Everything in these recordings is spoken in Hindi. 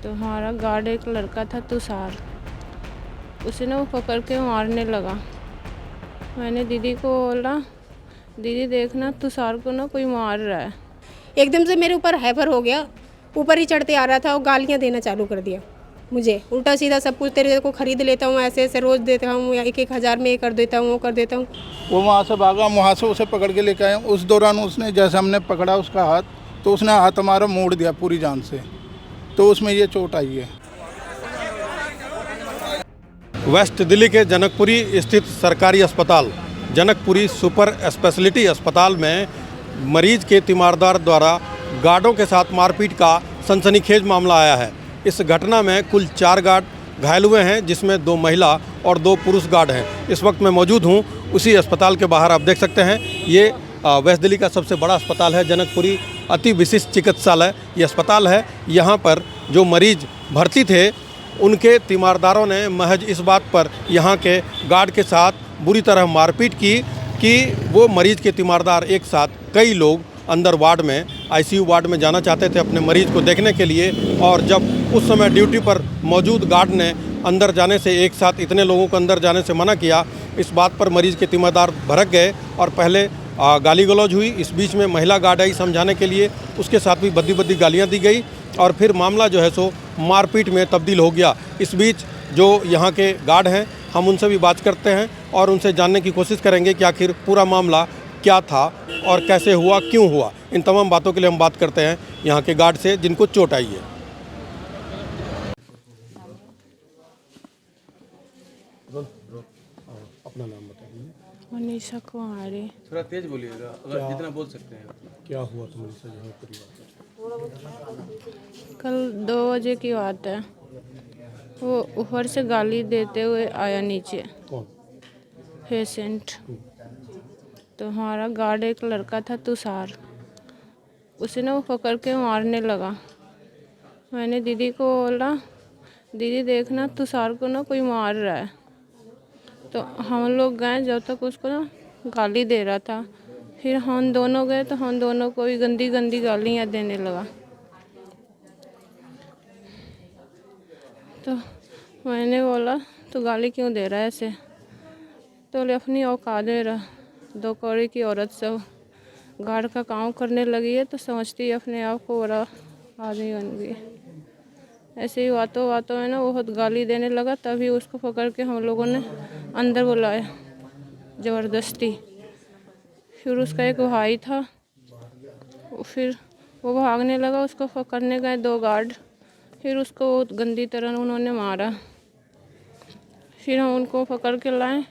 तो हमारा गार्ड एक लड़का था तुषार, उसे ना वो पकड़ के मारने लगा। मैंने दीदी को बोला, दीदी देखना तुषार को ना कोई मार रहा है। एकदम से मेरे ऊपर हैफर हो गया, ऊपर ही चढ़ते आ रहा था और गालियाँ देना चालू कर दिया मुझे, उल्टा सीधा सब कुछ तेरे को खरीद लेता हूँ, ऐसे ऐसे रोज़ देता हूँ, या 1-1 हज़ार में ये कर देता हूँ, वो कर देता हूँ। वो वहाँ से भागा, वहाँ से उसे पकड़ के लेके आए। उस दौरान उसने जैसे हमने पकड़ा उसका हाथ, तो उसने हाथ हमारा मोड़ दिया पूरी जान से, तो उसमें ये चोट आई है। वेस्ट दिल्ली के जनकपुरी स्थित सरकारी अस्पताल जनकपुरी सुपर स्पेशलिटी अस्पताल में मरीज के तीमारदार द्वारा गार्डों के साथ मारपीट का सनसनीखेज मामला आया है। इस घटना में कुल 4 गार्ड घायल हुए हैं, जिसमें 2 महिला और 2 पुरुष गार्ड हैं। इस वक्त मैं मौजूद हूं उसी अस्पताल के बाहर। आप देख सकते हैं ये वेस्ट दिल्ली का सबसे बड़ा अस्पताल है, जनकपुरी अति विशिष्ट चिकित्सालय ये अस्पताल है। यहाँ पर जो मरीज भर्ती थे उनके तीमारदारों ने महज इस बात पर यहाँ के गार्ड के साथ बुरी तरह मारपीट की कि वो मरीज के तीमारदार एक साथ कई लोग अंदर वार्ड में आईसीयू वार्ड में जाना चाहते थे अपने मरीज को देखने के लिए, और जब उस समय ड्यूटी पर मौजूद गार्ड ने अंदर जाने से, एक साथ इतने लोगों को अंदर जाने से मना किया। इस बात पर मरीज के तीमारदार भड़क गए और पहले गाली गलौज हुई। इस बीच में महिला गार्ड आई समझाने के लिए, उसके साथ भी बद्दी बद्दी गालियाँ दी गई और फिर मामला जो है सो मारपीट में तब्दील हो गया। इस बीच जो यहाँ के गार्ड हैं हम उनसे भी बात करते हैं और उनसे जानने की कोशिश करेंगे कि आखिर पूरा मामला क्या था और कैसे हुआ, क्यों हुआ। इन तमाम बातों के लिए हम बात करते हैं यहाँ के गार्ड से जिनको चोट आई है। अपना नाम बताइए। मनीषा कुमारी। थोड़ा तेज बोलिएगा, अगर जितना बोल सकते हैं। क्या हुआ था मनीषा जी परिवार? कल 2 बजे की बात है, वो ऊपर से गाली देते हुए आया नीचे। कौन? पेशेंट। तो हमारा गार्ड एक लड़का था तुषार, उसे ना वो पकड़ के मारने लगा। मैंने दीदी को बोला, दीदी देखना तुषार को ना कोई मार रहा है। तो हम लोग गए, जब तक उसको ना गाली दे रहा था, फिर हम दोनों गए तो हम दोनों को भी गंदी गंदी गालियाँ देने लगा। तो मैंने बोला, तो गाली क्यों दे रहा है ऐसे? तो बोले अपनी औकात दे रहा, 2 कौड़ी की औरत सब गार्ड का काम करने लगी है तो समझती है अपने आप को बड़ा आदमी बन गई। ऐसे ही बातों बातों में ना बहुत गाली देने लगा, तभी उसको पकड़ के हम लोगों ने अंदर बुलाया ज़बरदस्ती। फिर उसका एक भाई था, फिर वो भागने लगा, उसको पकड़ने गए 2 गार्ड, फिर उसको बहुत गंदी तरह उन्होंने मारा। फिर हम उनको पकड़ के लाए,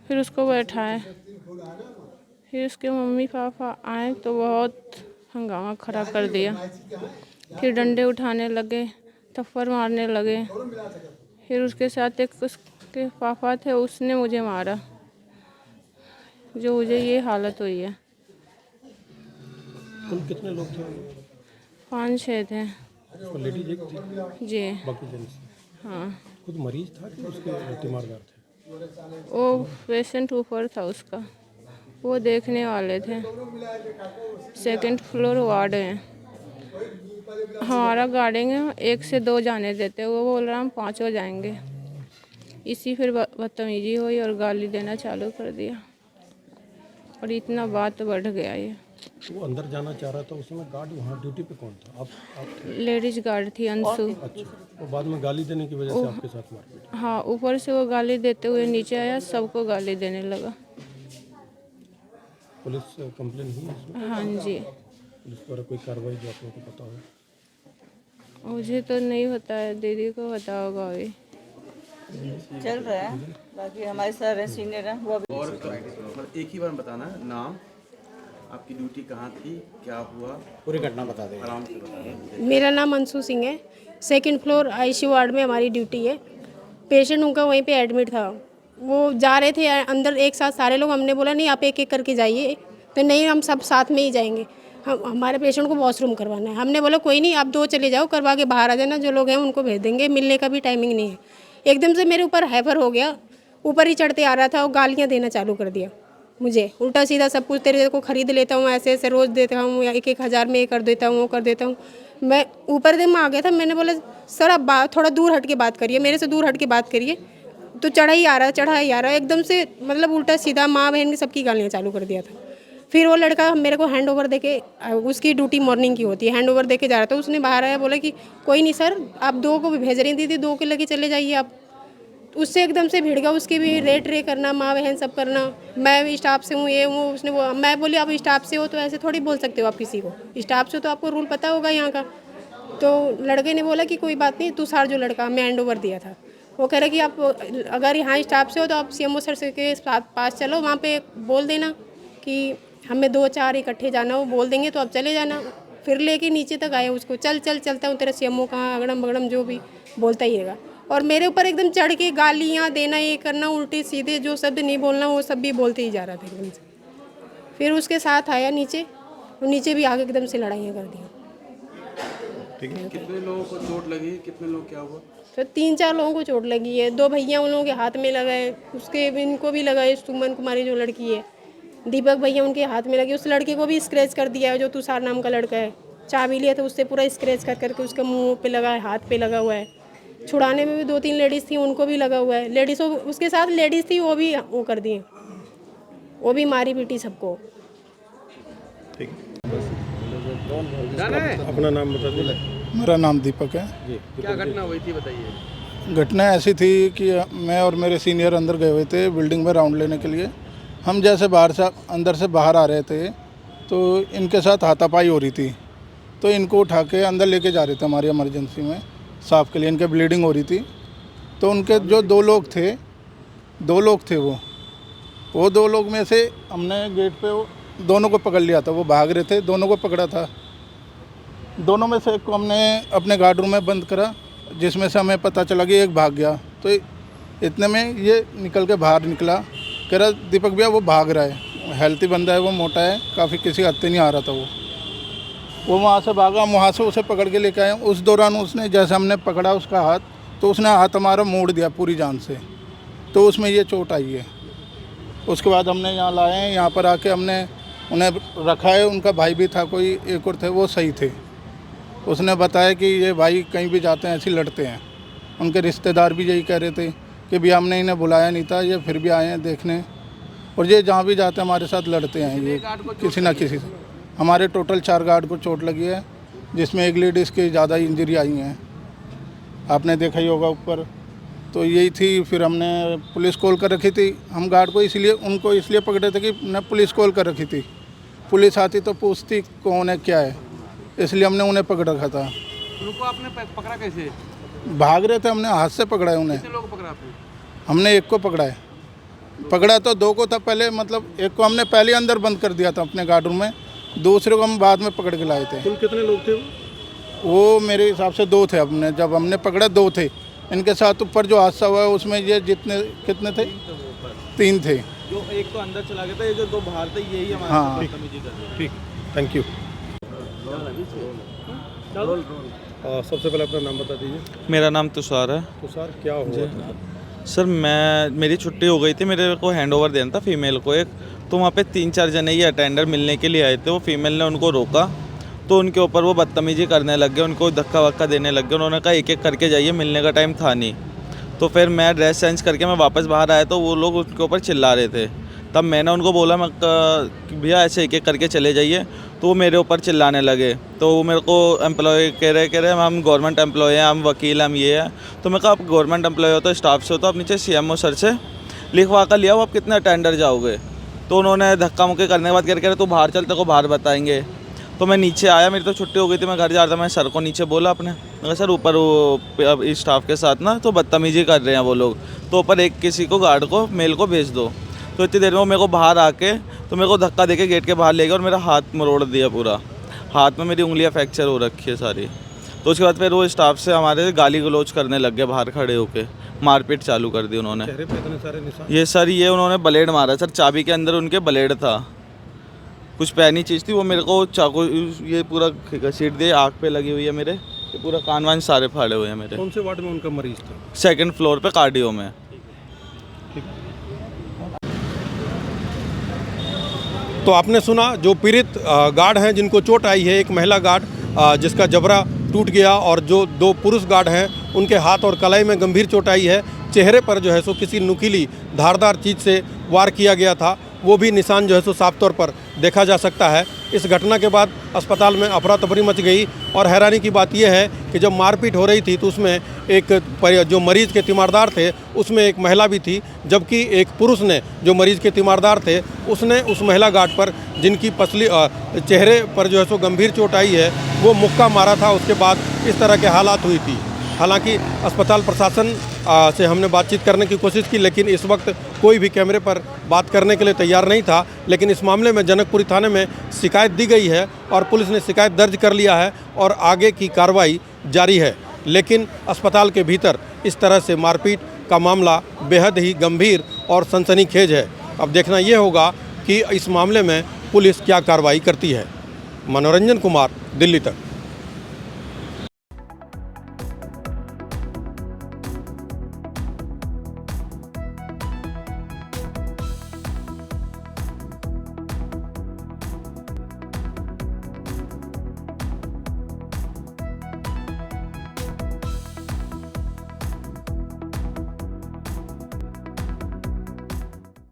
फिर उसको बैठाए। फिर उसके मम्मी पापा आए तो बहुत हंगामा खड़ा कर दिया। फिर डंडे उठाने लगे, थप्पड़ मारने लगे। फिर उसके साथ एक उसके पापा थे, उसने मुझे मारा, जो मुझे ये हालत हुई है। कुल कितने लोग थे? 5-6 थे लेडीज एक थी, जी। बाकी जेंट्स? हाँ, खुद मरीज था कि उसके तीमारदार थे? वो पेशेंट ऊपर था उसका, वो देखने वाले थे। 2nd फ्लोर वार्ड है, हमारा गार्डिंग है, 1 से 2 जाने देते, वो बोल रहा हम 5 जाएंगे। इसी फिर बदतमीजी हुई और गाली देना चालू कर दिया और इतना बात बढ़ गया ये। वो अंदर जाना चाह रहा था, उस समय गार्ड वहाँ ड्यूटी पे कौन था? आप थे? लेडीज गार्ड थी अंशु। अच्छा, वो बाद में गाली देने की वजह से आपके साथ मारपीट? हाँ, ऊपर से वो गाली देते हुए नीचे आया, सबको गाली देने लगा। पुलिस कंप्लेन हुई इसमें? हाँ जी। पुलिस द्वारा कोई कार्रवाई जो आप लोगों को पता हो? मुझे तो नहीं पता है, दीदी को पता होगा अभी। चल रहा है, बाकी हमारे सर हैं, सीनियर हैं, वो अभी। और मतलब एक ही बार बताना, नाम, आपकी ड्यूटी कहाँ थी, क्या हुआ, पूरी घटना बता दें। आराम से बताना। मेरा नाम अंशु सिंह है, 2nd फ्लोर आईसीयू वार्ड में हमारी ड्यूटी है। पेशेंट उनका वहीं पे एडमिट था, वो जा रहे थे अंदर एक साथ सारे लोग। हमने बोला नहीं, आप एक एक करके जाइए, तो नहीं हम सब साथ में ही जाएंगे, हम हमारे पेशेंट को वॉशरूम करवाना है। हमने बोला कोई नहीं, आप 2 चले जाओ, करवा के बाहर आ जाना, जो लोग हैं उनको भेज देंगे, मिलने का भी टाइमिंग नहीं है। एकदम से मेरे ऊपर हैफर हो गया, ऊपर ही चढ़ते आ रहा था और गालियाँ देना चालू कर दिया मुझे, उल्टा सीधा सब कुछ तेरे को खरीद लेता हूँ, ऐसे ऐसे रोज़ देता हूँ, या 1-1 हज़ार में ये कर देता हूँ, वो कर देता हूँ। मैं ऊपर दिन में आ गया था, मैंने बोला सर आप थोड़ा दूर हट के बात करिए, मेरे से दूर हट के बात करिए। तो चढ़ा ही आ रहा एकदम से, मतलब उल्टा सीधा माँ बहन की सबकी गालियाँ चालू कर दिया था। फिर वो लड़का मेरे को हैंड ओवर देके, उसकी ड्यूटी मॉर्निंग की होती है, हैंड ओवर देके जा रहा था। उसने बाहर आया, बोला कि कोई नहीं सर, आप 2 को भी भेज रही थी, 2 के लेके चले जाइए आप। उससे एकदम से भिड़ गया, उसकी भी रेट रे करना, माँ बहन सब करना, मैं भी स्टाफ से हूँ, ये हूँ। उसने वो, मैं बोली आप स्टाफ से हो तो ऐसे थोड़ी बोल सकते हो आप किसी को, स्टाफ से तो आपको रूल पता होगा यहाँ का। तो लड़के ने बोला कि कोई बात नहीं, तू सार जो लड़का, मैं हैंड ओवर दिया था, वो कह रहा कि आप अगर यहाँ स्टाफ से हो तो आप CMO सर से के पास चलो, वहाँ पे बोल देना कि हमें 2-4 इकट्ठे जाना, वो बोल देंगे तो आप चले जाना। फिर लेके नीचे तक आए उसको, चलता हूँ तेरा CMO कहाँ, अगड़म बगड़म जो भी बोलता ही रहेगा। और मेरे ऊपर एकदम चढ़ के गालियाँ देना, ये करना, उल्टे सीधे जो शब्द नहीं बोलना वो सब भी बोलते ही जा रहा था एकदम से। फिर उसके साथ आया नीचे, और नीचे भी आके एकदम से लड़ाइयाँ कर दी। कितने लोगों को चोट लगी, कितने लोग क्या हुआ? तो 3-4 लोगों को चोट लगी है, 2 भैया उन लोगों के हाथ में लगा है, उसके इनको भी लगा है, सुमन कुमारी जो लड़की है, दीपक भैया उनके हाथ में लगी। उस लड़के को भी स्क्रैच कर दिया है, जो तुषार नाम का लड़का है, चाबी लिया था उससे पूरा स्क्रैच कर करके उसके मुंह पे लगा है, हाथ पे लगा हुआ है। छुड़ाने में भी 2-3 लेडीज़ थी, उनको भी लगा हुआ है। लेडीज़ों उसके साथ लेडीज़ थी, वो भी वो कर दिए, वो भी मारी पीटी सबको। अपना नाम बता दीजिए। मेरा नाम दीपक है। क्या घटना हुई थी बताइए। घटना ऐसी थी कि मैं और मेरे सीनियर अंदर गए हुए थे बिल्डिंग में राउंड लेने के लिए। हम जैसे अंदर से बाहर आ रहे थे तो इनके साथ हाथापाई हो रही थी, तो इनको उठा के अंदर लेके जा रहे थे हमारी इमरजेंसी में साफ के लिए। इनके ब्लीडिंग हो रही थी, तो उनके जो 2 लोग थे वो 2 लोग में से हमने गेट पे वो दोनों को पकड़ लिया था। वो भाग रहे थे, दोनों को पकड़ा था। दोनों में से एक को हमने अपने गार्ड रूम में बंद करा, जिसमें से हमें पता चला कि एक भाग गया। तो इतने में ये निकल के बाहर निकला, कह रहा दीपक भैया वो भाग रहा है, हेल्थी बंदा है, वो मोटा है, काफ़ी किसी हद नहीं आ रहा था वो वहाँ से भागा। हम वहाँ से उसे पकड़ के लेके आए। उस दौरान उसने, जैसे हमने पकड़ा उसका हाथ, तो उसने हाथ हमारा मोड़ दिया पूरी जान से, तो उसमें ये चोट आई है। उसके बाद हमने यहाँ लाए हैं, यहाँ पर आके हमने उन्हें रखा है। उनका भाई भी था, कोई एक और थे, वो सही थे। उसने बताया कि ये भाई कहीं भी जाते हैं ऐसे लड़ते हैं। उनके रिश्तेदार भी यही कह रहे थे कि भैया हमने इन्हें बुलाया नहीं था, ये फिर भी आए हैं देखने, और ये जहाँ भी जाते हैं हमारे साथ लड़ते हैं। ये किसी ना किसी से हमारे टोटल 4 गार्ड को चोट लगी है, जिसमें एक लेडीज़ की ज़्यादा इंजरी आई हैं, आपने देखा ही होगा ऊपर। तो यही थी। फिर हमने पुलिस कॉल कर रखी थी। हम गार्ड को उनको इसलिए पकड़े थे कि न पुलिस कॉल कर रखी थी, पुलिस आती तो पूछती कौन है क्या है, इसलिए हमने उन्हें पकड़ रखा था। उनको आपने पकड़ा कैसे? भाग रहे थे, हमने हाथ से पकड़ा है उन्हें। कितने लोग पकड़ा आपने? हमने एक को पकड़ा है। पकड़ा तो 2 को था पहले, मतलब एक को हमने पहले अंदर बंद कर दिया था अपने गार्ड रूम में, दूसरे को हम बाद में पकड़ के लाए थे। कुल कितने लोग थे वो मेरे हिसाब से 2 थे। हमने जब हमने पकड़ा 2 थे। इनके साथ ऊपर जो हादसा हुआ है उसमें ये कितने थे? 3 थे। जो एक तो अंदर चला गया था, ये जो 2 बाहर थे, यही हमारे हाँ। बदतमीजी कर रहे हैं। ठीक, थैंक यू। सबसे पहले अपना नाम बता दीजिए। मेरा नाम तुषार है। तुषार, क्या हुआ? सर मेरी छुट्टी हो गई थी, मेरे को हैंड ओवर देना था फीमेल को एक, तो वहाँ पे 3-4 जने ही अटेंडर मिलने के लिए आए थे। वो फीमेल ने उनको रोका, तो उनके ऊपर वो बदतमीजी करने लग गए, उनको धक्का वक्का देने लग गए। उन्होंने कहा एक एक करके जाइए, मिलने का टाइम था नहीं। तो फिर मैं ड्रेस चेंज करके मैं वापस बाहर आया, तो वो लोग उनके ऊपर चिल्ला रहे थे। तब मैंने उनको बोला मैं भैया ऐसे एक एक करके चले जाइए, तो वो मेरे ऊपर चिल्लाने लगे। तो वो मेरे को एम्प्लॉय कह रहे हम गवर्नमेंट एम्प्लॉय हैं, हम वकील, हम ये हैं। तो मैं कहा आप गवर्नमेंट एम्प्लॉय हो तो स्टाफ से हो तो आप नीचे CMO सर से लिखवा कर लिया हो आप कितने अटेंडर जाओगे। तो उन्होंने धक्का मुक्की करने के बाद कह रहे तो बाहर चलते को बाहर बताएंगे। तो मैं नीचे आया, मेरी तो छुट्टी हो गई थी, मैं घर जा रहा था। मैं सर को नीचे बोला अपने, मैं कहा सर ऊपर वो इस स्टाफ के साथ ना तो बदतमीजी कर रहे हैं वो लोग, तो ऊपर एक किसी को गार्ड को मेल को भेज दो। तो इतनी देर में वो मेरे को बाहर आके तो मेरे को धक्का देके गेट के बाहर ले गया और मेरा हाथ मरोड़ दिया पूरा। हाथ में मेरी उंगलियां फ्रैक्चर हो रखी है सारी। तो उसके बाद फिर वो स्टाफ से हमारे गाली गलौज करने लग गए, बाहर खड़े होके मारपीट चालू कर दी उन्होंने। चेहरे पे इतने सारे निशान? ये सर ये उन्होंने ब्लेड मारा सर, चाबी के अंदर उनके ब्लेड था, कुछ पहनी चीज़ थी, वो मेरे को चाकू ये पूरा घसीट दिए, आँख पे लगी हुई है मेरे, ये पूरा कान वान सारे फाड़े हुए हैं मेरे। कौन से वार्ड में उनका मरीज था? 2nd फ्लोर पे कार्डियो में। तो आपने सुना जो पीड़ित गार्ड हैं जिनको चोट आई है, एक महिला गार्ड जिसका जबड़ा टूट गया और जो 2 पुरुष गार्ड हैं उनके हाथ और कलाई में गंभीर चोट आई है। चेहरे पर जो है सो किसी नुकीली धारदार चीज़ से वार किया गया था, वो भी निशान जो है सो साफ तौर पर देखा जा सकता है। इस घटना के बाद अस्पताल में अफरा तफरी मच गई और हैरानी की बात यह है कि जब मारपीट हो रही थी तो उसमें जो मरीज़ के तीमारदार थे उसमें एक महिला भी थी, जबकि एक पुरुष ने जो मरीज़ के तीमारदार थे उसने उस महिला गार्ड पर, जिनकी पसली चेहरे पर जो है सो गंभीर चोट आई है, वो मुक्का मारा था। उसके बाद इस तरह के हालात हुई थी। हालांकि अस्पताल प्रशासन से हमने बातचीत करने की कोशिश की, लेकिन इस वक्त कोई भी कैमरे पर बात करने के लिए तैयार नहीं था। लेकिन इस मामले में जनकपुरी थाने में शिकायत दी गई है और पुलिस ने शिकायत दर्ज कर लिया है और आगे की कार्रवाई जारी है। लेकिन अस्पताल के भीतर इस तरह से मारपीट का मामला बेहद ही गंभीर और सनसनीखेज है। अब देखना ये होगा कि इस मामले में पुलिस क्या कार्रवाई करती है। मनोरंजन कुमार, दिल्ली तक।